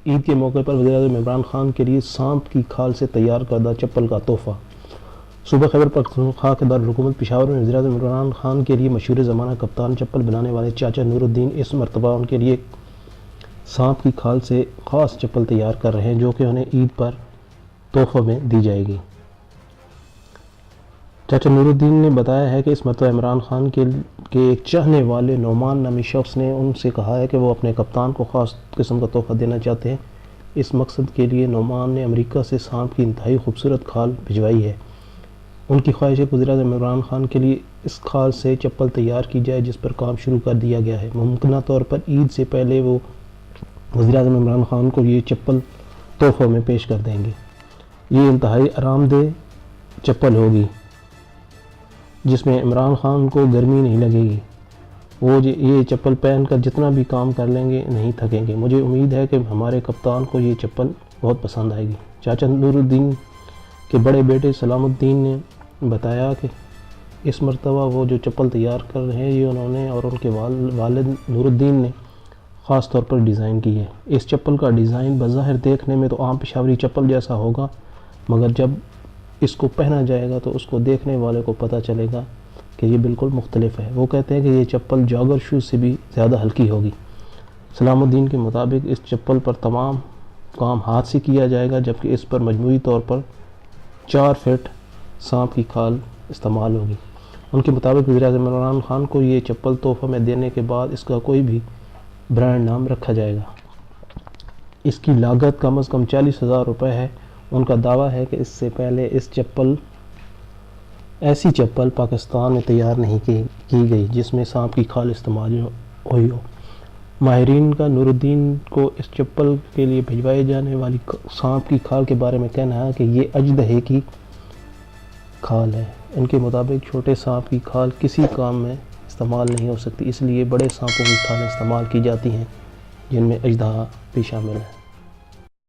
عید کے موقع پر وزیراعظم عمران خان کے لیے سانپ کی کھال سے تیار کردہ چپل کا تحفہ۔ صوبہ خیبر پختونخوا کے دارالحکومت پشاور میں وزیراعظم عمران خان کے لیے مشہور زمانہ کپتان چپل بنانے والے چاچا نور الدین اس مرتبہ ان کے لیے سانپ کی کھال سے خاص چپل تیار کر رہے ہیں، جو کہ انہیں عید پر تحفہ میں دی جائے گی۔ چاچا نور الدین نے بتایا ہے کہ اس مرتبہ عمران خان کے ایک چاہنے والے نعمان نامی شخص نے ان سے کہا ہے کہ وہ اپنے کپتان کو خاص قسم کا تحفہ دینا چاہتے ہیں۔ اس مقصد کے لیے نعمان نے امریکہ سے سانپ کی انتہائی خوبصورت کھال بھجوائی ہے۔ ان کی خواہش ہے کہ وزیراعظم عمران خان کے لیے اس کھال سے چپل تیار کی جائے، جس پر کام شروع کر دیا گیا ہے۔ ممکنہ طور پر عید سے پہلے وہ وزیراعظم عمران خان کو یہ چپل تحفہ میں پیش کر دیں گے۔ یہ انتہائی آرام دہ چپل ہوگی جس میں عمران خان کو گرمی نہیں لگے گی۔ وہ یہ چپل پہن کر جتنا بھی کام کر لیں گے، نہیں تھکیں گے۔ مجھے امید ہے کہ ہمارے کپتان کو یہ چپل بہت پسند آئے گی۔ چاچا نور الدین کے بڑے بیٹے سلام الدین نے بتایا کہ اس مرتبہ وہ جو چپل تیار کر رہے ہیں، یہ انہوں نے اور ان کے والد نور الدین نے خاص طور پر ڈیزائن کی ہے۔ اس چپل کا ڈیزائن بظاہر دیکھنے میں تو عام پشاوری چپل جیسا ہوگا، مگر جب اس کو پہنا جائے گا تو اس کو دیکھنے والے کو پتہ چلے گا کہ یہ بالکل مختلف ہے۔ وہ کہتے ہیں کہ یہ چپل جاگر شوز سے بھی زیادہ ہلکی ہوگی۔ سلام الدین کے مطابق اس چپل پر تمام کام ہاتھ سے کیا جائے گا، جبکہ اس پر مجموعی طور پر 4 فٹ سانپ کی کھال استعمال ہوگی۔ ان کے مطابق وزیراعظم عمران خان کو یہ چپل تحفہ میں دینے کے بعد اس کا کوئی بھی برانڈ نام رکھا جائے گا۔ اس کی لاگت کم از کم 40,000 روپے ہے۔ ان کا دعویٰ ہے کہ اس سے پہلے ایسی چپل پاکستان میں تیار نہیں کی گئی جس میں سانپ کی کھال استعمال ہوئی ہو۔ ماہرین کا نور الدین کو اس چپل کے لیے بھجوائے جانے والی سانپ کی کھال کے بارے میں کہنا ہے کہ یہ اژدہے کی کھال ہے۔ ان کے مطابق چھوٹے سانپ کی کھال کسی کام میں استعمال نہیں ہو سکتی، اس لیے بڑے سانپوں کی کھالیں استعمال کی جاتی ہیں، جن میں اژدہا بھی شامل ہے۔